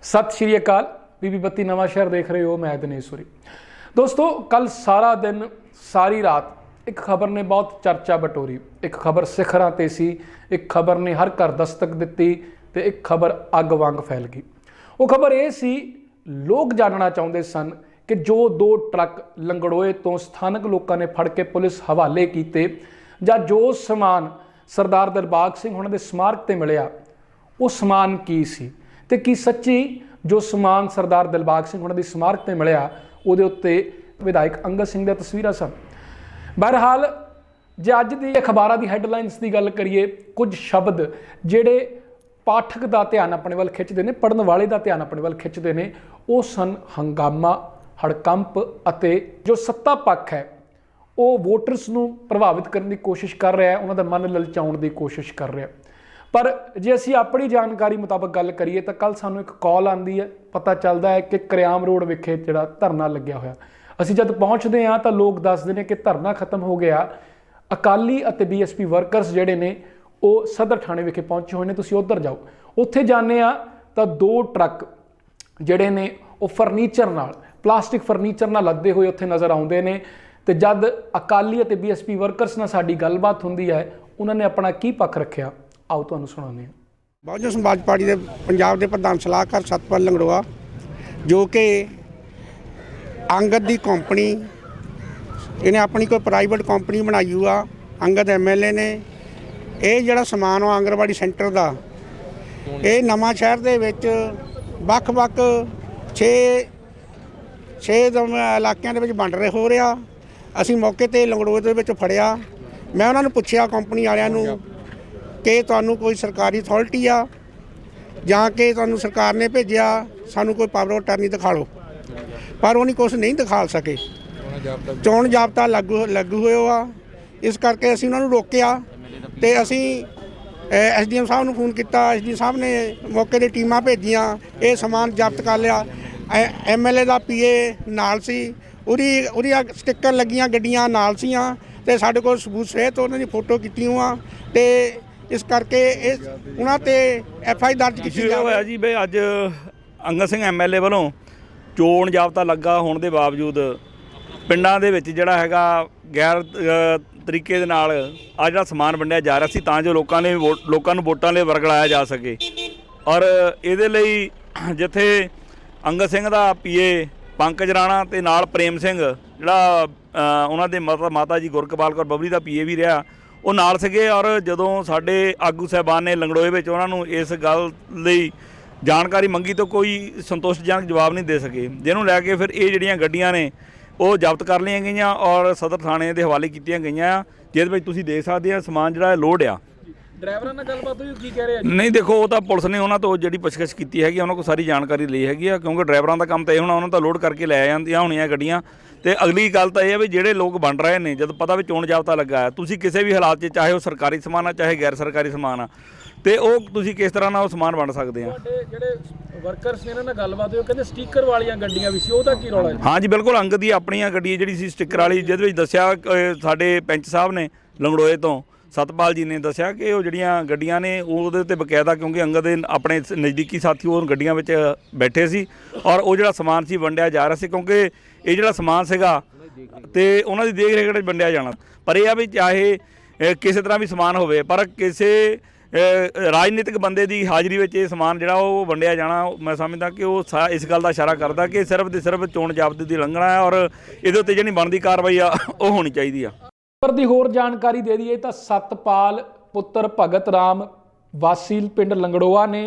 सत श्री अकाल। बीबी बत्ती नवा शहर देख रहे हो, मैं दिनेश्वरी। दोस्तों, कल सारा दिन सारी रात एक खबर ने बहुत चर्चा बटोरी। एक खबर सिखरां ते सी, एक खबर ने हर घर दस्तक दित्ती ते एक खबर अग वांग फैल गई। वो खबर ये सी, लोग जानना चाहते सन कि जो 2 ट्रक लंगड़ोए तो स्थानक लोगों ने फड़ के पुलिस हवाले किए जां जो समान सरदार दिलबाग सिंह उन्होंने स्मारक ते मिलिया वो समान की सी ते की सच्ची जो समान सरदार दिलबाग सिंह उन्होंने स्मारक ते मिलिया उहदे उत्ते विधायक अंगद सिंह दी तस्वीरां सन। बहरहाल जे अज दी अखबारां दी हैडलाइनस की गल करिए, कुछ शब्द जिहड़े पाठक का ध्यान अपने वाल खिंचते हैं, पढ़न वाले का ध्यान अपने वाल खिंचते हैं, वो सन हंगामा, हड़कंप अते जो सत्ता पक्ष है वो वोटर्स नूं प्रभावित करने की कोशिश कर रहा है, उन्होंने मन ललचाउण की कोशिश कर रहा है। पर जे असी अपनी जानकारी मुताबक गल करिए तो कल सानूं एक कॉल आती है, पता चलता है कि करियाम रोड विखे जिहड़ा धरना लग्या होया। असी जब पहुँचते हाँ तो लोग दसदे ने कि धरना खत्म हो गया, अकाली अते बीएसपी वर्करस जिहड़े ने वो सदर थाणे विखे पहुंचे हुए हैं, तुसीं उधर जाओ। उत्थे जाने आ तो 2 ट्रक जिहड़े ने वो फर्नीचर नाल, प्लास्टिक फर्नीचर नाल लदे हुए उत्थे नज़र आउंदे ने। ते जद अकाली अते बीएसपी वर्करस नाल साडी गलबात हुंदी है, उन्होंने अपना की पक्ष रखिया, आओ तुहानूं सुणाउने हां। बहुजन समाज पार्टी के पंजाब के प्रधान सलाहकार सतपाल लंगड़ोआ जो कि अंगद की कंपनी, इन्हें अपनी कोई प्राइवेट कंपनी बनाई हुआ, अंगद MLA ने ये जिहड़ा समान आ आंगनवाड़ी सेंटर का ये नवां शहर दे विच वख-वख 6 इलाकों के वंड रहे हो रहा। असी मौके ते लंगड़ोए दे विच फड़िया। मैं उन्होंने पूछा कंपनी वालियां नूं कि तुहानूं कोई सरकारी अथॉरिटी आ जां कि तुहानूं सरकार ने भेजिया, सानूं कोई पावर ऑफ अटर्नी दिखा लो, पर उन्हें कुछ नहीं दिखा सके। चोण जाब्ता लागू होया, इस करके असीं उन्हां नूं रोकिया ते असीं SDM साहब नूं फोन किया। SDM साहब ने मौके ते टीमां भेजियां, ये समान जब्त कर लिया। MLA का PA नाल सी, उहदी स्टिकर लगियां गड्डियां नाल सीआं ते साडे कोल सबूत सहित उन्हां दी फोटो कीतियां वा ते इस करके उन्हां ते FI दर्ज की होया जी। बे अज अंगद सिंह MLA वालों चोण जाब्ता लगा होने के बावजूद पिंडां दे विच जिहड़ा हैगा गैर तरीके दे नाल आ जिहड़ा समान वंडिया जा रहा सी तां जो लोकां नूं वोटां लई वरगलाया जा सके। और इहदे लई जिथे अंगद सिंह दा PA पंकज राणा ते नाल प्रेम सिंह जिहड़ा उन्हां दे माता जी गुरकपाल कौर बबली दा PA भी रहा, वो नाल सीगे। और जदों साडे आगू साहबान ने लंगड़ोए विच उन्हां नूं इस गल लई जानकारी मंगी तो कोई संतोषजनक जवाब नहीं दे सके, जिन्होंने लैके फिर ये जिहड़ियां गड्डियां ने वो जब्त कर लिया गई और सदर थाने के हवाले की गई, जिहदे विच तुसीं देख सकते हैं समान जिहड़ा लोड आ। ड्राइवरां नाल गलबात होई की कह रहे हैं? नहीं देखो, वो तो पुलिस ने उन्होंने तो जी पुछगिछ की हैगी, उन्होंने को सारी जानकारी ली हैगी, क्योंकि ड्राइवरों का काम तो यह होना उन्होंने तो लोड करके लै जांदियां होणियां गड्डियां। तो अगली गल तो यह है भी जिहड़े लोग बन रहे हैं, जब पता भी चोण जाब्ता लगा है, तुसीं किसी भी हालात चाहे वो सरकारी समान आ चाहे गैर सरकारी समान आ, तो वो तुसीं किस तरह नाल समान वंड सकते हैं। वर्करस ने इन्हां नाल गलबात होई, कहंदे स्टिकर वालियां गड्डियां भी सी, ओहदा की रौला है? हाँ जी बिल्कुल, अंगद दी अपनी गड्डी जिहड़ी सी स्टिकर वाली, जिहदे विच दस्सिया साडे पैंच साहब ने लंगड़ोए तो सतपाल जी ने दस्सिया कि वो जिहड़ियां गड्डियां ने उहदे ते बकायदा, क्योंकि अंगद दे अपने नज़दीकी साथी वो गड्डियां विच बैठे सी और वो जिहड़ा समान सी वंडिया जा रहा सी, क्योंकि ये जिहड़ा समान सीगा ते उन्हां दी देख रेख वंडिया जाना। पर यह भी चाहे किसी तरह भी समान होवे, पर किसी राजनीतिक बंदे की हाज़री में ये समान जिहड़ा वो वंडिया जाना, मैं समझदा कि वो इस गल का इशारा करता कि सिर्फ तो सिर्फ चोण जाब्ते की लंघना है और इहदे उत्ते जिहड़ी बनदी कार्रवाई आ वो होनी चाहिए आ। पर दी होर जानकारी दे दईए तो सतपाल पुत्र भगत राम वासी पिंड लंगड़ोआ ने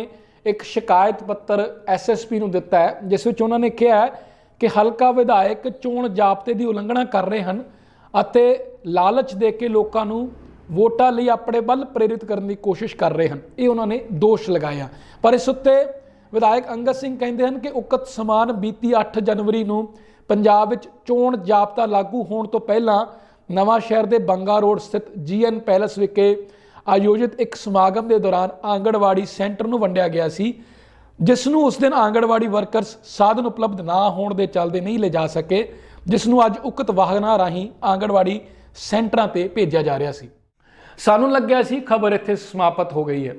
एक शिकायत पत्र SSP नूं दिता है, जिस विच उन्होंने कहा है कि हलका विधायक चोण जाब्ते की उलंघना कर रहे हैं अते लालच दे के लोगों नूं वोटां लई अपने बल प्रेरित करने की कोशिश कर रहे हैं, ये उन्होंने दोष लगाया। पर इस उत्ते विधायक अंगद सिंह कहते हैं कि उक्त समान बीती 8 जनवरी नूं पंजाब विच चोण जाब्ता लागू होने तो पहला नवां शहर के बंगा रोड स्थित GN पैलेस विखे आयोजित एक समागम के दौरान आंगणवाड़ी सेंटर नूं वंडिया गया सी, जिसनूं उस दिन आंगणवाड़ी वर्करस साधन उपलब्ध ना होने के चलते नहीं ले जा सके, जिसनूं अज उक्त वाहनां राहीं आंगणवाड़ी सेंटरां ते भेजा जा रहा सी। सानूं लग्या सी खबर इत्थे समाप्त हो गई है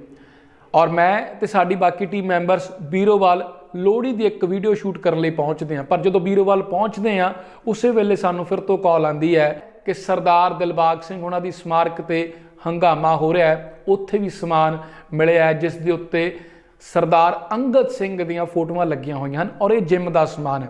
और मैं ते साडी बाकी टीम मैंबरस बीरोवाल ਲੋਹੜੀ ਦੀ ਇੱਕ ਵੀਡੀਓ ਸ਼ੂਟ ਕਰਨ ਲਈ ਪਹੁੰਚਦੇ ਹਾਂ। ਪਰ ਜਦੋਂ ਬੀਰੋਵਾਲ ਪਹੁੰਚਦੇ ਹਾਂ ਉਸੇ ਵੇਲੇ ਸਾਨੂੰ ਫਿਰ ਤੋਂ ਕਾਲ ਆਉਂਦੀ ਹੈ ਕਿ ਸਰਦਾਰ ਦਿਲਬਾਗ ਸਿੰਘ ਉਹਨਾਂ ਦੀ ਸਮਾਰਕ ਤੇ ਹੰਗਾਮਾ ਹੋ ਰਿਹਾ ਹੈ। ਉੱਥੇ ਵੀ ਸਮਾਨ ਮਿਲਿਆ ਜਿਸ ਦੇ ਉੱਤੇ ਸਰਦਾਰ ਅੰਗਦ ਸਿੰਘ ਦੀਆਂ ਫੋਟੋਆਂ ਲੱਗੀਆਂ ਹੋਈਆਂ ਹਨ ਔਰ ਇਹ ਜਿਮ ਦਾ ਸਮਾਨ ਹੈ।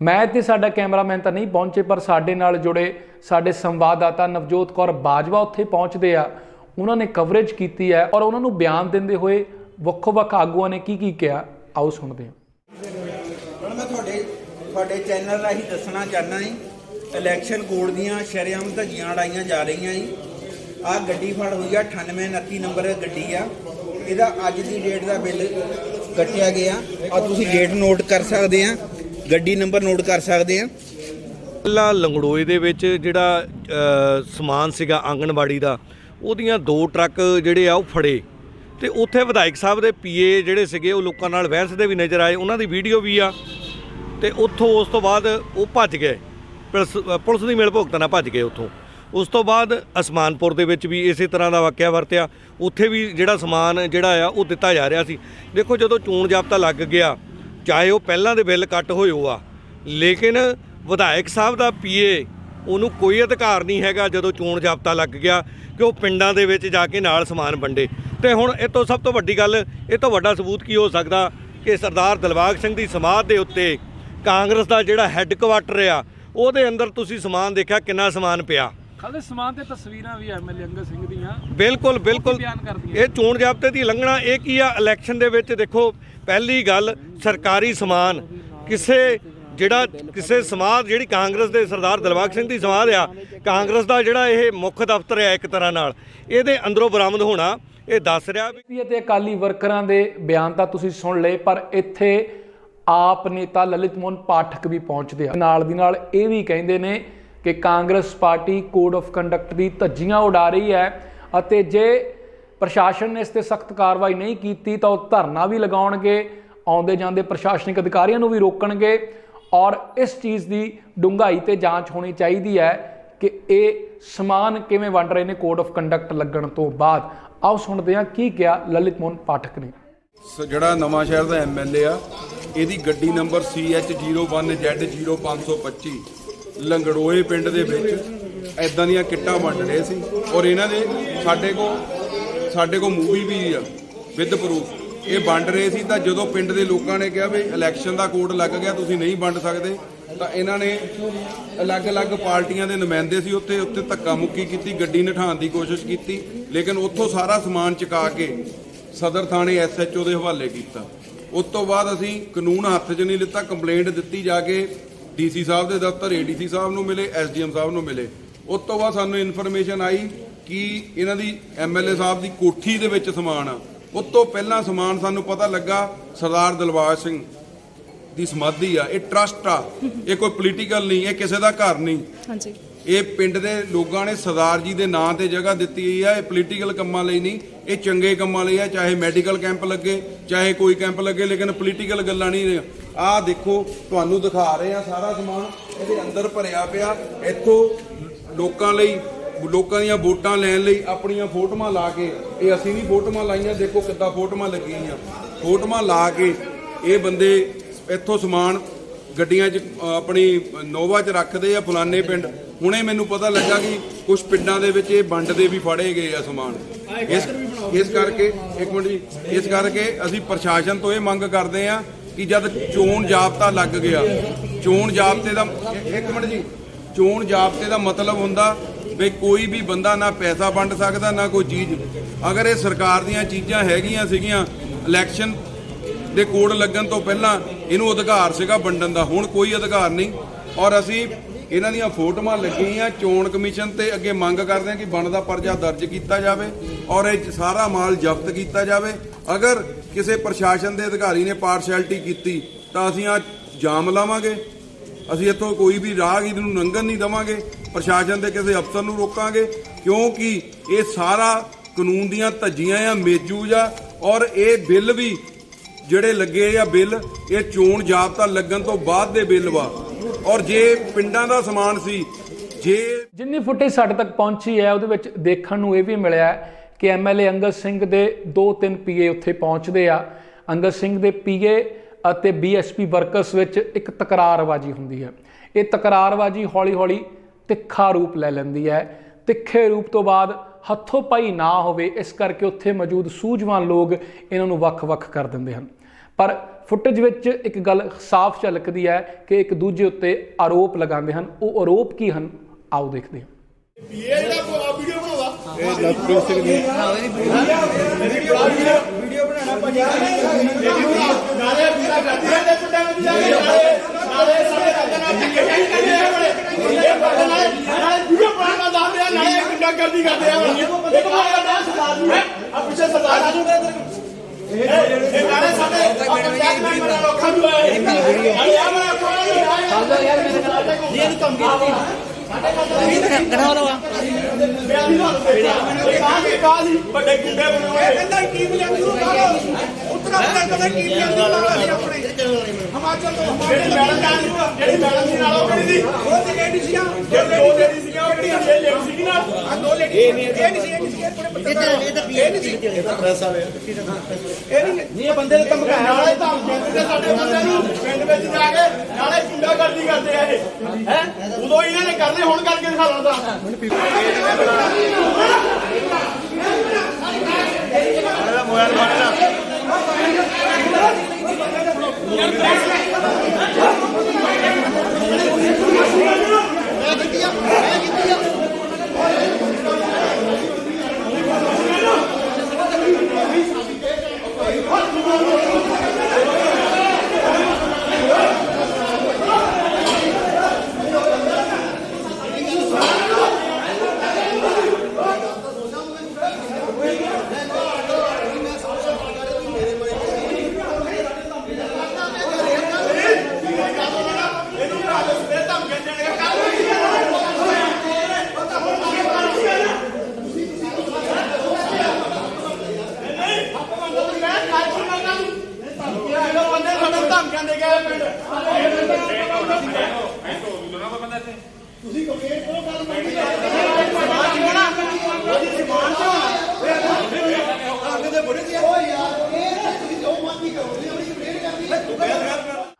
ਮੈਂ ਤੇ ਸਾਡਾ ਕੈਮਰਾਮੈਨ ਤਾਂ ਨਹੀਂ ਪਹੁੰਚੇ, ਪਰ ਸਾਡੇ ਨਾਲ ਜੁੜੇ ਸਾਡੇ ਸੰਵਾਦਦਾਤਾ ਨਵਜੋਤ ਕੌਰ ਬਾਜਵਾ ਉੱਥੇ ਪਹੁੰਚਦੇ ਆ। ਉਹਨਾਂ ਨੇ ਕਵਰੇਜ ਕੀਤੀ ਹੈ ਔਰ ਉਹਨਾਂ ਨੂੰ ਬਿਆਨ ਦਿੰਦੇ ਹੋਏ ਵੱਖੋ-ਵੱਖ ਆਗੂਆਂ ਨੇ ਕੀ ਕਿਹਾ, ਆਓ ਸੁਣਦੇ ਹਾਂ। ਹੁਣ ਮੈਂ ਤੁਹਾਡੇ ਚੈਨਲ ਰਾਹੀਂ ਦੱਸਣਾ ਚਾਹੁੰਦਾ ਜੀ, ਇਲੈਕਸ਼ਨ ਕੋਡ ਦੀਆਂ ਸ਼ਰੇਆਮ ਧੱਜੀਆਂ ਉਡਾਈਆਂ ਜਾ ਰਹੀਆਂ ਜੀ। ਆਹ ਗੱਡੀ ਫੜ ਹੋਈ ਆ 9829 ਨੰਬਰ ਗੱਡੀ ਆ, ਇਹਦਾ ਅੱਜ ਦੀ ਡੇਟ ਦਾ ਬਿੱਲ ਕੱਟਿਆ ਗਿਆ ਔਰ ਤੁਸੀਂ ਡੇਟ ਨੋਟ ਕਰ ਸਕਦੇ ਆ, ਗੱਡੀ ਨੰਬਰ ਨੋਟ ਕਰ ਸਕਦੇ ਆ। ਪਹਿਲਾਂ ਲੰਗੜੋਏ ਦੇ ਵਿੱਚ ਜਿਹੜਾ ਸਮਾਨ ਸੀਗਾ ਆਂਗਣਵਾੜੀ ਦਾ, ਉਹਦੀਆਂ 2 ਟਰੱਕ ਜਿਹੜੇ ਆ ਉਹ ਫੜੇ ਤੇ ਉੱਥੇ ਵਿਧਾਇਕ ਸਾਹਿਬ ਦੇ ਪੀਏ ਜਿਹੜੇ ਸੀਗੇ ਉਹ ਲੋਕਾਂ ਨਾਲ ਬਹਿਸਦੇ ਵੀ ਨਜ਼ਰ ਆਏ, ਉਹਨਾਂ ਦੀ ਵੀਡੀਓ ਵੀ ਆ। ਤੇ ਉੱਥੋਂ ਉਸ ਤੋਂ ਬਾਅਦ ਉਹ ਭੱਜ ਗਏ, ਪੁਲਿਸ ਦੀ ਮਿਲ ਭੁਗਤ ਨਾਲ ਭੱਜ ਗਏ ਉੱਥੋਂ। ਉਸ ਤੋਂ ਬਾਅਦ ਅਸਮਾਨਪੁਰ ਦੇ ਵਿੱਚ ਵੀ ਇਸੇ ਤਰ੍ਹਾਂ ਦਾ ਵਾਕਿਆ ਵਰਤਿਆ, ਉੱਥੇ ਵੀ ਜਿਹੜਾ ਸਮਾਨ ਜਿਹੜਾ ਆ ਉਹ ਦਿੱਤਾ ਜਾ ਰਿਹਾ ਸੀ। ਦੇਖੋ ਜਦੋਂ ਚੋਣ ਜ਼ਾਬਤਾ ਲੱਗ ਗਿਆ, ਚਾਹੇ ਉਹ ਪਹਿਲਾਂ ਦੇ ਬਿੱਲ ਕੱਟ ਹੋਏ ਹੋ ਆ, ਲੇਕਿਨ ਵਿਧਾਇਕ ਸਾਹਿਬ ਦਾ ਪੀਏ ਉਹਨੂੰ ਕੋਈ ਅਧਿਕਾਰ ਨਹੀਂ ਹੈਗਾ ਜਦੋਂ ਚੋਣ ਜ਼ਾਬਤਾ ਲੱਗ ਗਿਆ ਕਿ ਉਹ ਪਿੰਡਾਂ ਦੇ ਵਿੱਚ ਜਾ ਕੇ ਨਾਲ ਸਮਾਨ ਵੰਡੇ। ਤੇ ਹੁਣ ਇਹ ਤੋਂ ਸਭ ਤੋਂ ਵੱਡੀ ਗੱਲ, ਇਹ ਤੋਂ ਵੱਡਾ ਸਬੂਤ ਕੀ ਹੋ ਸਕਦਾ ਕਿ ਸਰਦਾਰ ਦਿਲਬਾਗ ਸਿੰਘ ਦੀ ਸਮਾਧ ਦੇ ਉੱਤੇ ਕਾਂਗਰਸ ਦਾ ਜਿਹੜਾ ਹੈੱਡਕੁਆਟਰ ਆ ਉਹਦੇ ਅੰਦਰ ਤੁਸੀਂ ਸਮਾਨ ਦੇਖਿਆ ਕਿੰਨਾ ਸਮਾਨ ਪਿਆ। ਖਾਲੇ ਸਮਾਨ ਤੇ ਤਸਵੀਰਾਂ ਵੀ ਐਮਐਲਏ ਅੰਗਦ ਸਿੰਘ ਦੀਆਂ ਬਿਲਕੁਲ ਇਹ ਚੋਣ ਜ਼ਾਬਤੇ ਦੀ ਉਲੰਘਣਾ। ਇਹ ਕੀ ਆ, ਇਲੈਕਸ਼ਨ ਦੇ ਵਿੱਚ ਦੇਖੋ ਪਹਿਲੀ ਗੱਲ ਸਰਕਾਰੀ ਸਮਾਨ ਕਿਸੇ ਸਮਾਧ ਜਿਹੜੀ ਕਾਂਗਰਸ ਦੇ ਸਰਦਾਰ ਦਿਲਬਾਗ ਸਿੰਘ ਦੀ ਸਮਾਧ ਆ, ਕਾਂਗਰਸ ਦਾ ਜਿਹੜਾ ਇਹ ਮੁੱਖ ਦਫ਼ਤਰ ਆ ਇੱਕ ਤਰ੍ਹਾਂ ਨਾਲ, ਇਹਦੇ ਅੰਦਰੋਂ ਬਰਾਮਦ ਹੋਣਾ ਇਹ ਦੱਸ ਰਿਹਾ ਵੀ। ਅਤੇ ਅਕਾਲੀ ਵਰਕਰਾਂ ਦੇ ਬਿਆਨ ਤਾਂ ਤੁਸੀਂ ਸੁਣ ਲਏ, ਪਰ ਇੱਥੇ ਆਪ ਨੇਤਾ ਲਲਿਤ ਮੋਹਨ ਪਾਠਕ ਵੀ ਪਹੁੰਚਦੇ ਆ। ਨਾਲ ਦੀ ਨਾਲ ਇਹ ਵੀ ਕਹਿੰਦੇ ਨੇ ਕਿ Congress party code of conduct ਦੀ ਧੱਜੀਆਂ ਉਡਾ ਰਹੀ ਹੈ ਅਤੇ ਜੇ ਪ੍ਰਸ਼ਾਸਨ ਨੇ ਇਸ ਤੇ ਸਖਤ ਕਾਰਵਾਈ ਨਹੀਂ ਕੀਤੀ ਤਾਂ ਉਹ ਧਰਨਾ ਵੀ ਲਗਾਉਣਗੇ, ਆਉਂਦੇ ਜਾਂਦੇ ਪ੍ਰਸ਼ਾਸਨਿਕ ਅਧਿਕਾਰੀਆਂ ਨੂੰ ਵੀ ਰੋਕਣਗੇ ਔਰ ਇਸ ਚੀਜ਼ ਦੀ ਡੂੰਘਾਈ ਤੇ ਜਾਂਚ ਹੋਣੀ ਚਾਹੀਦੀ ਹੈ ਕਿ ਇਹ ਸਮਾਨ ਕਿਵੇਂ ਵੰਡ ਰਹੇ ਨੇ ਕੋਡ ਆਫ ਕੰਡਕਟ ਲੱਗਣ ਤੋਂ ਬਾਅਦ। ਆਓ ਸੁਣਦੇ ਹਾਂ ਕੀ ਕਿਹਾ ਲਲਿਤ ਮੋਹਨ ਪਾਠਕ ਨੇ। ਜਿਹੜਾ ਨਵਾਂ ਸ਼ਹਿਰ ਦਾ ਐਮਐਲਏ ਆ, ਇਹਦੀ ਗੱਡੀ ਨੰਬਰ CH01Z0525 ਲੰਗੜੋਏ ਪਿੰਡ ਦੇ ਵਿੱਚ ਐਦਾਂ ਦੀਆਂ ਕਿੱਟਾਂ ਵੰਡ ਰਹੇ ਸੀ ਔਰ ਇਹਨਾਂ ਦੇ ਸਾਡੇ ਕੋਲ ਮੂਵੀ ਵੀ ਆ ਵਿਦ ਪ੍ਰੂਫ। ਇਹ ਵੰਡ ਰਹੇ ਸੀ ਤਾਂ ਜਦੋਂ ਪਿੰਡ ਦੇ ਲੋਕਾਂ ਨੇ ਕਿਹਾ ਵੀ ਇਲੈਕਸ਼ਨ ਦਾ ਕੋਡ ਲੱਗ ਗਿਆ, ਤੁਸੀਂ ਨਹੀਂ ਵੰਡ ਸਕਦੇ, ਤਾਂ ਇਹਨਾਂ ਨੇ ਅਲੱਗ-ਅਲੱਗ ਪਾਰਟੀਆਂ ਦੇ ਨੁਮਾਇੰਦੇ ਸੀ ਉੱਥੇ ਧੱਕਾ ਮੁੱਕੀ ਕੀਤੀ, ਗੱਡੀ ਨਠਾਉਣ ਦੀ ਕੋਸ਼ਿਸ਼ ਕੀਤੀ, ਲੇਕਿਨ ਉੱਥੋਂ ਸਾਰਾ ਸਮਾਨ ਚੁਕਾ ਕੇ ਸਦਰ ਥਾਣੇ SHO ਦੇ ਹਵਾਲੇ ਕੀਤਾ। ਉਸ ਤੋਂ ਬਾਅਦ ਅਸੀਂ ਕਾਨੂੰਨ ਹੱਥ 'ਚ ਨਹੀਂ ਲਿੱਤਾ, ਕੰਪਲੇਂਟ ਦਿੱਤੀ ਜਾ ਕੇ DC ਸਾਹਿਬ ਦੇ ਦਫ਼ਤਰ, ADC ਸਾਹਿਬ ਨੂੰ ਮਿਲੇ, SDM ਸਾਹਿਬ ਨੂੰ ਮਿਲੇ। ਉਸ ਤੋਂ ਬਾਅਦ ਸਾਨੂੰ ਇਨਫੋਰਮੇਸ਼ਨ ਆਈ ਕਿ ਇਹਨਾਂ ਦੀ MLA ਸਾਹਿਬ ਦੀ ਕੋਠੀ ਦੇ ਵਿੱਚ ਸਮਾਨ ਆ। ਉਸ ਤੋਂ ਪਹਿਲਾਂ ਸਮਾਨ ਸਾਨੂੰ ਪਤਾ ਲੱਗਾ ਸਰਦਾਰ ਦਿਲਬਾਗ ਸਿੰਘ ਦੀ ਸਮਾਧੀ ਆ, ਇਹ ਟਰਸਟ ਆ, ਇਹ ਕੋਈ ਪੋਲੀਟੀਕਲ ਨਹੀਂ, ਇਹ ਕਿਸੇ ਦਾ ਘਰ ਨਹੀਂ। ਹਾਂਜੀ, ਇਹ ਪਿੰਡ ਦੇ ਲੋਕਾਂ ਨੇ ਸਰਦਾਰ ਜੀ ਦੇ ਨਾਂ ਤੇ ਜਗ੍ਹਾ ਦਿੱਤੀ ਹੋਈ ਆ। ਇਹ ਪੋਲੀਟੀਕਲ ਕੰਮਾਂ ਲਈ ਨਹੀਂ, ਇਹ ਚੰਗੇ ਕੰਮਾਂ ਲਈ ਆ, ਚਾਹੇ ਮੈਡੀਕਲ ਕੈਂਪ ਲੱਗੇ, ਚਾਹੇ ਕੋਈ ਕੈਂਪ ਲੱਗੇ, ਲੇਕਿਨ ਪੋਲੀਟੀਕਲ ਗੱਲਾਂ ਨਹੀਂ। ਆਹ ਦੇਖੋ, ਤੁਹਾਨੂੰ ਦਿਖਾ ਰਹੇ ਆ ਸਾਰਾ ਸਮਾਨ ਇਹਦੇ ਅੰਦਰ ਭਰਿਆ ਪਿਆ। ਇੱਥੋਂ ਲੋਕਾਂ ਦੀਆਂ ਵੋਟਾਂ ਲੈਣ ਲਈ ਆਪਣੀਆਂ ਫੋਟੋਆਂ ਲਾ ਕੇ, ਇਹ ਅਸੀਂ ਨਹੀਂ ਫੋਟੋਆਂ ਲਾਈਆਂ, ਦੇਖੋ ਕਿੱਦਾਂ ਫੋਟੋਆਂ ਲੱਗੀਆਂ, ਫੋਟੋਆਂ ਲਾ ਕੇ ਇਹ ਬੰਦੇ ਇੱਥੋਂ ਸਮਾਨ ਗੱਡੀਆਂ 'ਚ ਆਪਣੀ ਨੋਵਾ 'ਚ ਰੱਖਦੇ ਆ ਫਲਾਣੇ ਪਿੰਡ। ਹੁਣੇ ਮੈਨੂੰ ਪਤਾ ਲੱਗਾ ਕਿ ਕੁਝ ਪਿੰਡਾਂ ਦੇ ਵਿੱਚ ਇਹ ਵੰਡਦੇ ਵੀ ਫੜੇ ਗਏ ਆ ਸਮਾਨ। ਇਸ ਕਰਕੇ ਇੱਕ ਮਿੰਟ ਜੀ, ਇਸ ਕਰਕੇ ਅਸੀਂ ਪ੍ਰਸ਼ਾਸਨ ਤੋਂ ਇਹ ਮੰਗ ਕਰਦੇ ਆ ਕਿ ਜਦ ਚੋਣ ਜ਼ਾਬਤਾ ਲੱਗ ਗਿਆ, ਚੋਣ ਜ਼ਾਬਤੇ ਦਾ ਇੱਕ ਮਿੰਟ ਜੀ, ਚੋਣ ਜ਼ਾਬਤੇ ਦਾ ਮਤਲਬ ਹੁੰਦਾ ਵੀ ਕੋਈ ਵੀ ਬੰਦਾ ਨਾ ਪੈਸਾ ਵੰਡ ਸਕਦਾ ਨਾ ਕੋਈ ਚੀਜ਼। ਅਗਰ ਇਹ ਸਰਕਾਰ ਦੀਆਂ ਚੀਜ਼ਾਂ ਹੈਗੀਆਂ ਸੀਗੀਆਂ, ਇਲੈਕਸ਼ਨ ਦੇ ਕੋਡ ਲੱਗਣ ਤੋਂ ਪਹਿਲਾਂ ਇਹਨੂੰ ਅਧਿਕਾਰ ਸੀਗਾ ਵੰਡਣ ਦਾ, ਹੁਣ ਕੋਈ ਅਧਿਕਾਰ ਨਹੀਂ। ਔਰ ਅਸੀਂ ਇਹਨਾਂ ਦੀਆਂ ਫੋਟੋਆਂ ਲੱਗੀਆਂ, ਚੋਣ ਕਮਿਸ਼ਨ ਤੇ ਅੱਗੇ ਮੰਗ ਕਰਦੇ ਹਾਂ ਕਿ ਬਣਦਾ ਪਰਚਾ ਦਰਜ ਕੀਤਾ ਜਾਵੇ ਔਰ ਇਹ ਸਾਰਾ ਮਾਲ ਜ਼ਬਤ ਕੀਤਾ ਜਾਵੇ। ਅਗਰ ਕਿਸੇ ਪ੍ਰਸ਼ਾਸਨ ਦੇ ਅਧਿਕਾਰੀ ਨੇ ਪਾਰਸ਼ੈਲਿਟੀ ਕੀਤੀ ਤਾਂ ਅਸੀਂ ਆ ਜਾਮ ਲਾਵਾਂਗੇ, ਅਸੀਂ ਇੱਥੋਂ ਕੋਈ ਵੀ ਰਾਹਗੀਰ ਨੂੰ ਲੰਘਣ ਨਹੀਂ ਦੇਵਾਂਗੇ, ਪ੍ਰਸ਼ਾਸਨ ਦੇ ਕਿਸੇ ਅਫਸਰ ਨੂੰ ਰੋਕਾਂਗੇ, ਕਿਉਂਕਿ ਇਹ ਸਾਰਾ ਕਾਨੂੰਨ ਦੀਆਂ ਧੱਜੀਆਂ ਆ, ਮੇਜੂਜ ਆ। ਔਰ ਇਹ ਬਿੱਲ ਵੀ ਜਿਹੜੇ ਲੱਗੇ ਆ ਬਿੱਲ, ਇਹ ਚੋਣ ਜ਼ਾਬਤਾ ਲੱਗਣ ਤੋਂ ਬਾਅਦ ਦੇ ਬਿੱਲ ਵਾ। ਔਰ ਜੇ ਪਿੰਡਾਂ ਦਾ ਸਮਾਨ ਸੀ, ਜਿੰਨੀ ਫੁਟੇਜ ਸਾਡੇ ਤੱਕ ਪਹੁੰਚੀ ਹੈ ਉਹਦੇ ਵਿੱਚ ਦੇਖਣ ਨੂੰ ਇਹ ਵੀ ਮਿਲਿਆ ਕਿ MLA ਅੰਗਦ ਸਿੰਘ ਦੇ 2-3 PA ਉੱਥੇ ਪਹੁੰਚਦੇ ਆ। ਅੰਗਦ ਸਿੰਘ ਦੇ PA ਅਤੇ ਬੀਐਸਪੀ ਵਰਕਰਸ ਵਿੱਚ ਇੱਕ ਤਕਰਾਰਬਾਜ਼ੀ ਹੁੰਦੀ ਹੈ। ਇਹ ਤਕਰਾਰਬਾਜ਼ੀ ਹੌਲੀ-ਹੌਲੀ ਤਿੱਖਾ ਰੂਪ ਲੈ ਲੈਂਦੀ ਹੈ। ਤਿੱਖੇ ਰੂਪ ਤੋਂ ਬਾਅਦ ਹੱਥੋਂ ਪਾਈ ਨਾ ਹੋਵੇ, ਇਸ ਕਰਕੇ ਉੱਥੇ ਮੌਜੂਦ ਸੂਝਵਾਨ ਲੋਕ ਇਹਨਾਂ ਨੂੰ ਵੱਖ-ਵੱਖ ਕਰ ਦਿੰਦੇ ਹਨ। ਪਰ ਫੁਟੇਜ ਵਿੱਚ ਇੱਕ ਗੱਲ ਸਾਫ਼ ਝਲਕਦੀ ਹੈ ਕਿ ਇੱਕ ਦੂਜੇ ਉੱਤੇ ਆਰੋਪ ਲਗਾਉਂਦੇ ਹਨ। ਉਹ ਆਰੋਪ ਕੀ ਹਨ, ਆਓ ਦੇਖਦੇ ਹਾਂ। ਉਦੋਂ ਇਹਨਾਂ ਨੇ ਕਰਨੇ, ਹੁਣ ਕਰਕੇ ਦਿਖਾ ਲਓ ਤਾਂ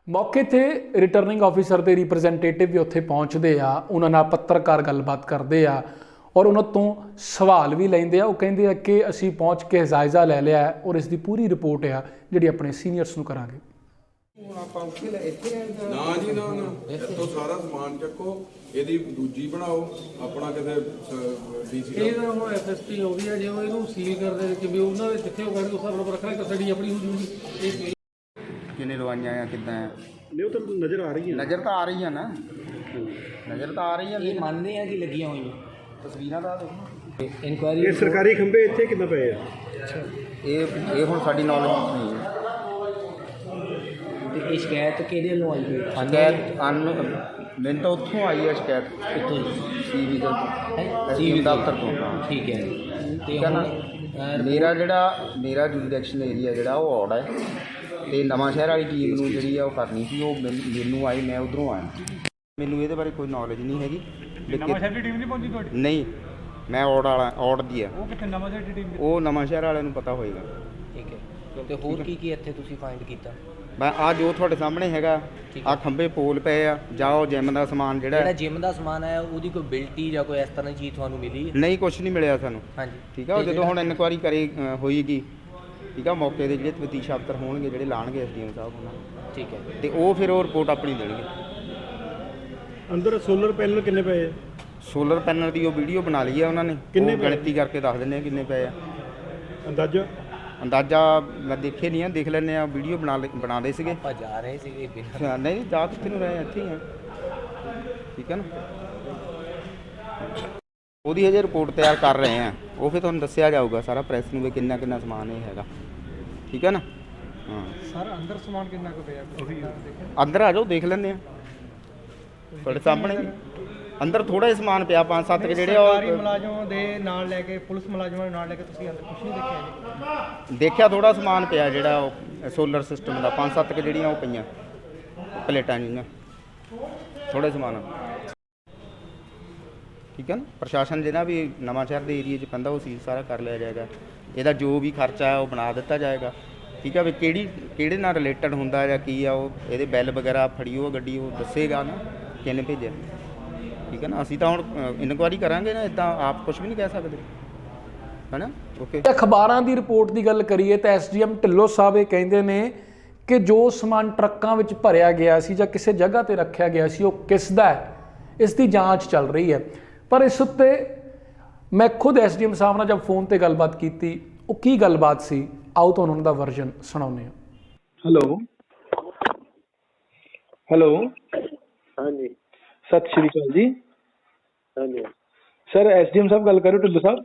ਮੌਕੇ ਤੇ ਰਿਟਰਨਿੰਗ ਆਫੀਸਰ ਦੇ ਰਿਪਰੈਜ਼ੈਂਟੇਟਿਵ ਵੀ ਉੱਥੇ ਪਹੁੰਚਦੇ ਆ, ਉਹਨਾਂ ਨਾਲ ਪੱਤਰਕਾਰ ਗੱਲਬਾਤ ਕਰਦੇ ਆ ਔਰ ਉਹਨਾਂ ਤੋਂ ਸਵਾਲ ਵੀ ਲੈਂਦੇ ਆ। ਉਹ ਕਹਿੰਦੇ ਆ ਕਿ ਅਸੀਂ ਪਹੁੰਚ ਕੇ ਜਾਇਜ਼ਾ ਲੈ ਲਿਆ ਔਰ ਇਸ ਦੀ ਪੂਰੀ ਰਿਪੋਰਟ ਆ ਜਿਹੜੀ ਆਪਣੇ ਸੀਨੀਅਰਸ ਨੂੰ ਕਰਾਂਗੇ। ਨਾ ਜੀ ਨਾ, ਇੱਥੋਂ ਸਾਰਾ ਸਮਾਨ ਚੱਕੋ, ਇਹਦੀ ਦੂਜੀ ਬਣਾਓ ਆਪਣਾ ਕਿਤੇ ਡੀਸੀ ਇਹ ਤਾਂ ਹੁਣ ਐਸਐਸਪੀ ਹੋ ਗਈ ਹੈ, ਜੇ ਉਹ ਇਹਨੂੰ ਸੀਲ ਕਰਦੇ ਕਿ ਵੀ ਉਹਨਾਂ ਦੇ ਜਿੱਥੇ ਉਹ ਕਰਦੇ ਉਸ ਹਿਸਾਬ ਨਾਲ ਰੱਖਣਾ, ਕਸਟਡੀ ਆਪਣੀ ਹੋ ਜੂਗੀ। ਇਹ ਕਿੰਨੇ ਲਵਾਈਆਂ ਆ ਕਿੱਦਾਂ ਆ? ਨਹੀਂ ਉਹ ਤਾਂ ਨਜ਼ਰ ਆ ਰਹੀ ਹੈ, ਨਜ਼ਰ ਤਾਂ ਆ ਰਹੀ ਆ ਨਾ, ਨਜ਼ਰ ਤਾਂ ਆ ਰਹੀ ਆ। ਇਹ ਮੰਨਦੇ ਆ ਕਿ ਲੱਗੀਆਂ ਹੋਈਆਂ ਤਸਵੀਰਾਂ ਦਾ ਦੇਖੋ। ਇਨਕੁਆਇਰੀ ਇਹ ਸਰਕਾਰੀ ਖੰਭੇ ਇੱਥੇ ਕਿੱਦਾਂ ਪਏ ਆ? ਇਹ ਹੁਣ ਸਾਡੀ ਨੌਲੇਜ ਵਿੱਚ ਨਹੀਂ ਹੈ। ਤੇ ਇਹ ਸ਼ਿਕਾਇਤ ਕਿਹਦੇ ਵੱਲੋਂ ਆਈ ਹੋਈ? ਸ਼ਿਕਾਇਤ ਮੈਨੂੰ ਤਾਂ ਉੱਥੋਂ ਆਈ ਹੈ ਸ਼ਿਕਾਇਤ, ਕਿੱਥੋਂ ਜੀ? ਸੀਵੀ ਦਾ ਸੀਵੀ ਦਫ਼ਤਰ ਤੋਂ। ਹਾਂ ਠੀਕ ਹੈ। ਤੇ ਠੀਕ ਹੈ ਨਾ, ਮੇਰਾ ਜੁਰੀਡਿਕਸ਼ਨ ਏਰੀਆ ਜਿਹੜਾ ਉਹ ਔੜ ਹੈ ਤੇ ਨਵਾਂ ਸ਼ਹਿਰ ਵਾਲੀ ਟੀਮ ਨੂੰ ਜਿਹੜੀ ਆ ਉਹ ਕਰਨੀ ਸੀ, ਉਹ ਮੈਨੂੰ ਆਈ, ਮੈਂ ਉੱਧਰੋਂ ਆਇਆ। ਮੈਨੂੰ ਇਹਦੇ ਬਾਰੇ ਕੋਈ ਨੌਲੇਜ ਨਹੀਂ ਹੈਗੀ। ਨਵਾਂ ਸ਼ਹਿਰ ਦੀ ਟੀਮ ਨਹੀਂ ਪਹੁੰਚੀ ਤੁਹਾਡੀ? ਨਹੀਂ, ਮੈਂ ਔੜ ਦੀ ਆ। ਉਹ ਕਿੱਥੇ ਨਵਾਂ ਸ਼ਹਿਰ ਦੀ ਟੀਮ? ਉਹ ਨਵਾਂ ਸ਼ਹਿਰ ਵਾਲਿਆਂ ਨੂੰ ਪਤਾ ਹੋਏਗਾ। ਠੀਕ ਹੈ। ਤੇ ਹੋਰ ਕੀ ਇੱਥੇ ਤੁਸੀਂ ਫਾਈਂਡ ਕੀਤਾ? ਮੈਂ ਆ ਜੋ ਤੁਹਾਡੇ ਸਾਹਮਣੇ ਹੈਗਾ, ਆ ਖੰਭੇ ਪੋਲ ਪਏ ਆ, ਜਾਂ ਉਹ ਜਿਮ ਦਾ ਸਮਾਨ ਜਿਹੜਾ ਜਿਮ ਦਾ ਸਮਾਨ ਹੈ ਉਹਦੀ ਕੋਈ ਬਿਲਟੀ ਜਾਂ ਕੋਈ ਇਸ ਤਰ੍ਹਾਂ ਦੀ ਚੀਜ਼ ਤੁਹਾਨੂੰ ਮਿਲੀ? ਨਹੀਂ, ਕੁਝ ਨਹੀਂ ਮਿਲਿਆ ਸਾਨੂੰ। ਹਾਂਜੀ, ਠੀਕ ਆ। ਉਹ ਜਦੋਂ ਹੁਣ ਇਨਕੁਆਇਰੀ ਕਰੇ ਹੋਏਗੀ, ਠੀਕ ਆ, ਮੌਕੇ ਦੇ ਜਿਹੜੇ ਤਫਤੀਸ਼ ਅਫਸਰ ਹੋਣਗੇ, ਜਿਹੜੇ ਲਾਣਗੇ ਐਸਡੀਐਮ ਸਾਹਿਬ ਉਹਨਾਂ ਨੂੰ, ਠੀਕ ਹੈ, ਤੇ ਉਹ ਫਿਰ ਉਹ ਰਿਪੋਰਟ ਆਪਣੀ ਦੇਣਗੇ। ਅੰਦਰ ਸੋਲਰ ਪੈਨਲ ਕਿੰਨੇ ਪਏ ਆ? ਸੋਲਰ ਪੈਨਲ ਦੀ ਉਹ ਵੀਡੀਓ ਬਣਾ ਲਈ ਆ ਉਹਨਾਂ ਨੇ, ਕਿੰਨੇ ਗਿਣਤੀ ਕਰਕੇ ਦੱਸ ਦਿੰਦੇ ਆ ਕਿੰਨੇ ਪਏ ਆ। ਅੰਦਾਜ਼ਾ ਮੈਂ ਦੇਖੇ ਨਹੀਂ ਆ, ਦੇਖ ਲੈਂਦੇ ਆ। ਵੀਡੀਓ ਬਣਾਉਂਦੇ ਸੀਗੇ। ਆਪਾਂ ਜਾ ਰਹੇ ਸੀਗੇ ਬਿਨਾਂ? ਨਹੀਂ, ਜਾ ਕਿੱਥੇ ਨੂੰ ਰਹੇ, ਇੱਥੇ ਹੀ ਆ। ਠੀਕ ਹੈ ਨਾ, ਉਹਦੀ ਹਜੇ ਰਿਪੋਰਟ ਤਿਆਰ ਕਰ ਰਹੇ ਆ, ਉਹ ਫਿਰ ਤੁਹਾਨੂੰ ਦੱਸਿਆ ਜਾਊਗਾ ਸਾਰਾ ਪ੍ਰੈਸ ਨੂੰ ਵੀ ਕਿੰਨਾ ਕਿੰਨਾ ਸਮਾਨ ਇਹ ਹੈਗਾ। ਠੀਕ ਹੈ ਨਾ। ਹਾਂ ਸਰ, ਅੰਦਰ ਸਮਾਨ ਕਿੰਨਾ ਕੁ ਪਿਆ? ਅੰਦਰ ਆ ਜਾਓ, ਦੇਖ ਲੈਂਦੇ ਆ ਤੁਹਾਡੇ ਸਾਹਮਣੇ। ਅੰਦਰ ਥੋੜਾ ਜਿਹਾ ਸਮਾਨ ਪਿਆ, 5-7 ਜਿਹੜੇ ਸਰਕਾਰੀ ਮੁਲਾਜ਼ਮਾਂ ਦੇ ਨਾਲ ਲੈ ਕੇ, ਪੁਲਿਸ ਮੁਲਾਜ਼ਮਾਂ ਨਾਲ ਲੈ ਕੇ ਤੁਸੀਂ ਅੰਦਰ ਕੁਝ ਨਹੀਂ ਦੇਖਿਆ ਜੀ? ਦੇਖਿਆ, ਥੋੜਾ ਸਮਾਨ ਪਿਆ ਜਿਹੜਾ ਉਹ ਸੋਲਰ ਸਿਸਟਮ ਦਾ, 5-7 ਜਿਹੜੀਆਂ ਉਹ ਪਈਆਂ ਪਲੇਟਾਂ ਜਿਹੀਆਂ, ਥੋੜੇ ਸਮਾਨ। ਠੀਕ ਹੈ ਨਾ। ਪ੍ਰਸ਼ਾਸਨ ਜਿਹੜਾ ਵੀ ਨਵਾਂ ਸ਼ਹਿਰ ਦੇ ਏਰੀਏ 'ਚ ਪੈਂਦਾ ਉਹ ਸੀਲ ਸਾਰਾ ਕਰ ਲਿਆ ਜਾਏਗਾ। ਇਹਦਾ ਜੋ ਵੀ ਖਰਚਾ ਹੈ ਉਹ ਬਣਾ ਦਿੱਤਾ ਜਾਏਗਾ। ਠੀਕ ਹੈ ਵੀ ਕਿਹੜੇ ਨਾਲ ਰਿਲੇਟਡ ਹੁੰਦਾ ਜਾਂ ਕੀ ਆ ਉਹ ਇਹਦੇ ਬਿੱਲ ਵਗੈਰਾ ਫੜੀਓ ਗੱਡੀ ਉਹ ਦੱਸੇਗਾ ਨਾ ਕਿਹਨੇ ਭੇਜਿਆ। ਠੀਕ ਹੈ ਨਾ, ਅਸੀਂ ਤਾਂ ਹੁਣ ਇਨਕੁਆਇਰੀ ਕਰਾਂਗੇ ਨਾ, ਇਦਾਂ ਆਪ ਕੁਝ ਵੀ ਨਹੀਂ ਕਹਿ ਸਕਦੇ ਹੈ ਨਾ। ਓਕੇ, ਅਖਬਾਰਾਂ ਦੀ ਰਿਪੋਰਟ ਦੀ ਗੱਲ ਕਰੀਏ ਤਾਂ ਐਸਡੀਐਮ ਢਿੱਲੋਂ ਸਾਹਿਬ ਇਹ ਕਹਿੰਦੇ ਨੇ ਕਿ ਜੋ ਸਮਾਨ ਟਰੱਕਾਂ ਵਿੱਚ ਭਰਿਆ ਗਿਆ ਸੀ ਜਾਂ ਕਿਸੇ ਜਗ੍ਹਾ ਤੇ ਰੱਖਿਆ ਗਿਆ ਸੀ ਉਹ ਕਿਸ ਦਾ ਹੈ, ਇਸ ਦੀ ਜਾਂਚ ਚੱਲ ਰਹੀ ਹੈ। ਪਰ ਇਸ ਉੱਤੇ ਮੈਂ ਖੁਦ ਐਸਡੀਐਮ ਸਾਹਿਬ ਨਾਲ ਜਦ ਫੋਨ ਤੇ ਗੱਲਬਾਤ ਕੀਤੀ, ਉਹ ਕੀ ਗੱਲਬਾਤ ਸੀ, ਆਓ ਤੁਹਾਨੂੰ ਉਹਨਾਂ ਦਾ ਵਰਜਨ ਸੁਣਾਉਂਦੇ ਹਾਂ। ਹੈਲੋ ਹੈਲੋ, ਹਾਂਜੀ ਸਤਿ ਸ਼੍ਰੀ ਅਕਾਲ ਜੀ। ਹਾਂਜੀ ਸਰ ਐਸਡੀਐਮ ਸਾਹਿਬ ਗੱਲ ਕਰ ਰਹੇ ਹੋ, ਢਿੱਲੋਂ ਸਾਹਿਬ?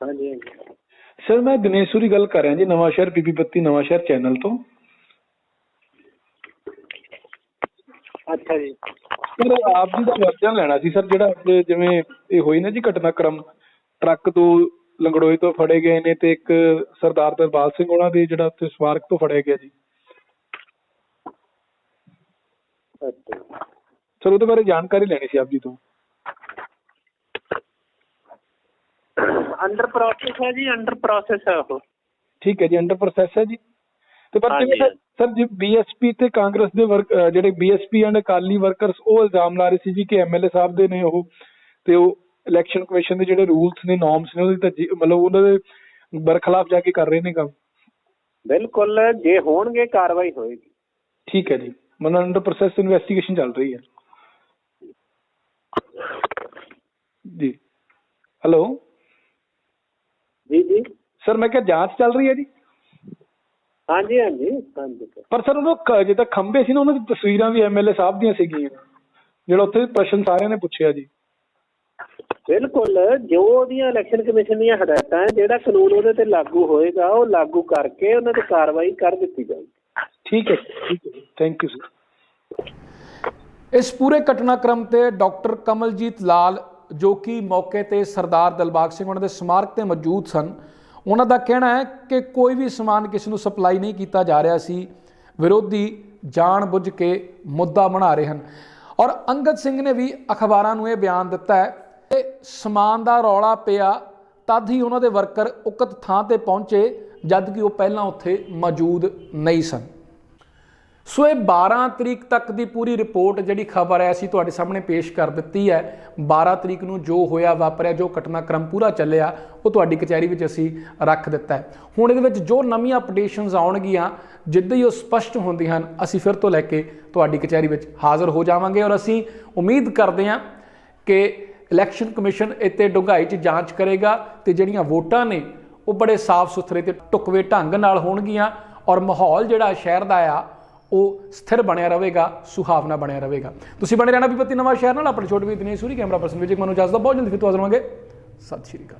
ਹਾਂਜੀ ਸਰ ਮੈਂ ਦਿਨੇਸ਼ ਸੂਰੀ ਗੱਲ ਕਰ ਰਿਹਾ ਜੀ, ਨਵਾਂ ਸ਼ਹਿਰ ਪੀਪੀ 32 ਨਵਾਂ ਸ਼ਹਿਰ ਚੈਨਲ ਤੋਂ। ਅੱਛਾ ਜੀ। ਸਰ ਆਪ ਜੀ ਦਾ ਵਰਜਨ ਲੈਣਾ ਸੀ ਸਰ, ਜਿਹੜਾ ਅੱਜ ਜਿਵੇਂ ਇਹ ਹੋਈ ਨਾ ਜੀ ਘਟਨਾਕ੍ਰਮ, ਟਰੱਕ ਤੋਂ ਲੰਗੜੋਏ ਤੋਂ ਫੜੇ ਗਏ ਨੇ ਤੇ ਇੱਕ ਸਰਦਾਰ ਦਰਬਾਰ ਸਿੰਘ ਉਹਨਾਂ ਦੇ ਜਿਹੜਾ ਉੱਥੇ ਸਵਾਰਕ ਤੋਂ ਫੜਿਆ ਗਿਆ ਜੀ। ਸਰ ਉਹਦੇ ਬਾਰੇ ਜਾਣਕਾਰੀ ਲੈਣੀ ਸੀ ਆਪ ਜੀ ਤੋਂ। ਅੰਡਰ ਪ੍ਰੋਸੈਸ ਹੈ ਜੀ, ਅੰਡਰ ਪ੍ਰੋਸੈਸ ਹੈ ਉਹ। ਠੀਕ ਹੈ ਜੀ, ਅੰਡਰ ਪ੍ਰੋਸੈਸ ਹੈ ਜੀ। ਤੇ ਪਰ ਸਰ ਜੀ ਬੀਐਸਪੀ ਤੇ ਕਾਂਗਰਸ ਦੇ ਜਿਹੜੇ ਬੀਐਸਪੀ ਐਂਡ ਅਕਾਲੀ ਵਰਕਰਸ ਉਹ ਇਲਜ਼ਾਮ ਲਾ ਰਹੇ ਸੀ ਜੀ ਕਿ ਐਮਐਲਏ ਸਾਹਿਬ ਦੇ ਨੇ ਉਹ, ਤੇ ਉਹ ਇਲੈਕਸ਼ਨ ਕਮਿਸ਼ਨ ਦੇ ਜਿਹੜੇ ਰੂਲਸ ਨੇ ਨੋਰਮਸ ਨੇ ਉਹਦੀ ਤਾਂ ਮਤਲਬ ਉਹਨਾਂ ਦੇ ਬਰਖਲਾਫ ਜਾ ਕੇ ਕਰ ਰਹੇ ਨੇ ਕੰਮ। ਬਿਲਕੁਲ, ਜੇ ਹੋਣਗੇ ਕਾਰਵਾਈ ਹੋਏਗੀ। ਠੀਕ ਹੈ ਜੀ, ਮਤਲਬ ਅੰਡਰ ਪ੍ਰੋਸੈਸ ਇਨਵੈਸਟੀਗੇਸ਼ਨ ਚੱਲ ਰਹੀ ਹੈ ਜੀ। ਹੈਲੋ ਜੀ ਜੀ ਸਰ, ਮੈਂ ਕਿਹਾ ਜਾਂਚ ਚੱਲ ਰਹੀ ਹੈ ਜੀ। ਹਾਂਜੀ ਹਾਂਜੀ ਹਾਂਜੀ। ਪਰ ਸਰ ਉਹ ਜਿੱਦਾਂ ਖੰਭੇ ਸੀ ਨਾ, ਉਹਨਾਂ ਦੀ ਤਸਵੀਰਾਂ ਵੀ ਐਮਐਲਏ ਸਾਹਿਬ ਦੀਆਂ ਸੀਗੀਆਂ, ਜਿਹੜਾ ਉੱਥੇ ਪ੍ਰਸ਼ਨ ਸਾਰਿਆਂ ਨੇ ਪੁੱਛਿਆ ਜੀ। ਬਿਲਕੁਲ, ਜੋ ਉਹਦੀਆਂ ਇਲੈਕਸ਼ਨ ਕਮਿਸ਼ਨ ਦੀਆਂ ਹਦਾਇਤਾਂ ਹੈ, ਜਿਹੜਾ ਕਾਨੂੰਨ ਉਹਦੇ ਤੇ ਲਾਗੂ ਹੋਏਗਾ ਉਹ ਲਾਗੂ ਕਰਕੇ ਉਹਨਾਂ ਤੇ ਕਾਰਵਾਈ ਕਰ ਦਿੱਤੀ ਜਾਏਗੀ। ਠੀਕ ਹੈ, ਠੀਕ ਹੈ, ਥੈਂਕ ਯੂ ਸਰ। ਇਸ ਪੂਰੇ ਘਟਨਾਕ੍ਰਮ ਤੇ ਡਾਕਟਰ ਕਮਲਜੀਤ ਲਾਲ ਜੋ ਕਿ ਮੌਕੇ ਤੇ ਸਰਦਾਰ ਦਿਲਬਾਗ ਸਿੰਘ ਉਹਨਾਂ ਦੇ ਸਮਾਰਕ ਤੇ ਮੌਜੂਦ ਸਨ, ਉਹਨਾਂ ਦਾ ਕਹਿਣਾ ਹੈ ਕਿ ਕੋਈ ਵੀ ਸਮਾਨ ਕਿਸੇ ਨੂੰ ਸਪਲਾਈ ਨਹੀਂ ਕੀਤਾ ਜਾ ਰਿਹਾ ਸੀ, ਵਿਰੋਧੀ ਜਾਣ ਬੁੱਝ ਕੇ ਮੁੱਦਾ ਬਣਾ ਰਹੇ ਹਨ। ਔਰ ਅੰਗਦ ਸਿੰਘ ਨੇ ਵੀ ਅਖਬਾਰਾਂ ਨੂੰ ਇਹ ਬਿਆਨ ਦਿੱਤਾ ਹੈ ਕਿ ਸਮਾਨ ਦਾ ਰੌਲਾ ਪਿਆ ਤਦ ਹੀ ਉਹਨਾਂ ਦੇ ਵਰਕਰ ਉਕਤ ਥਾਂ ਤੇ ਪਹੁੰਚੇ, ਜਦ ਕਿ ਉਹ ਪਹਿਲਾਂ ਉੱਥੇ ਮੌਜੂਦ ਨਹੀਂ ਸਨ। ਸੋ ਇਹ 12 ਤਰੀਕ ਤੱਕ ਦੀ ਪੂਰੀ ਰਿਪੋਰਟ ਜਿਹੜੀ ਖਬਰ ਹੈ ਅਸੀਂ ਤੁਹਾਡੇ ਸਾਹਮਣੇ ਪੇਸ਼ ਕਰ ਦਿੱਤੀ ਹੈ। 12 ਤਰੀਕ ਨੂੰ ਜੋ ਹੋਇਆ ਵਾਪਰਿਆ, ਜੋ ਘਟਨਾਕ੍ਰਮ ਪੂਰਾ ਚੱਲਿਆ, ਉਹ ਤੁਹਾਡੀ ਕਚਹਿਰੀ ਵਿੱਚ ਅਸੀਂ ਰੱਖ ਦਿੱਤਾ ਹੈ। ਹੁਣ ਇਹਦੇ ਵਿੱਚ ਜੋ ਨਵੀਆਂ ਅਪਡੇਸ਼ਨਸ ਆਉਣਗੀਆਂ, ਜਿੱਦਾਂ ਹੀ ਉਹ ਸਪਸ਼ਟ ਹੁੰਦੀਆਂ ਹਨ, ਅਸੀਂ ਫਿਰ ਤੋਂ ਲੈ ਕੇ ਤੁਹਾਡੀ ਕਚਹਿਰੀ ਵਿੱਚ ਹਾਜ਼ਰ ਹੋ ਜਾਵਾਂਗੇ। ਔਰ ਅਸੀਂ ਉਮੀਦ ਕਰਦੇ ਹਾਂ ਕਿ ਇਲੈਕਸ਼ਨ ਕਮਿਸ਼ਨ ਇੱਥੇ ਡੂੰਘਾਈ 'ਚ ਜਾਂਚ ਕਰੇਗਾ ਤੇ ਜਿਹੜੀਆਂ ਵੋਟਾਂ ਨੇ ਉਹ ਬੜੇ ਸਾਫ਼ ਸੁਥਰੇ ਤੇ ਢੁਕਵੇਂ ਢੰਗ ਨਾਲ ਹੋਣਗੀਆਂ ਔਰ ਮਾਹੌਲ ਜਿਹੜਾ ਸ਼ਹਿਰ ਦਾ ਆ ਉਹ ਸਥਿਰ ਬਣਿਆ ਰਹੇਗਾ, ਸੁਹਾਵਣਾ ਬਣਿਆ ਰਹੇਗਾ। ਤੁਸੀਂ ਬਣੇ ਰਹਿਣਾ ਪੀਪੀ 32 ਨਵਾਂ ਸ਼ਹਿਰ ਨਾਲ। ਆਪਣੇ ਛੋਟੇ ਵੀਰ ਦਿਨੇਸ਼ ਸੂਰੀ, ਕੈਮਰਾ ਪਰਸਨ ਵਿਜੇ ਮਨੋਜ ਦਾ ਬਹੁਤ ਜਲਦੀ ਫਿਰ ਤੋਂ ਹਾਜ਼ਰ ਹੋਵਾਂਗੇ। ਸਤਿ ਸ਼੍ਰੀ ਅਕਾਲ।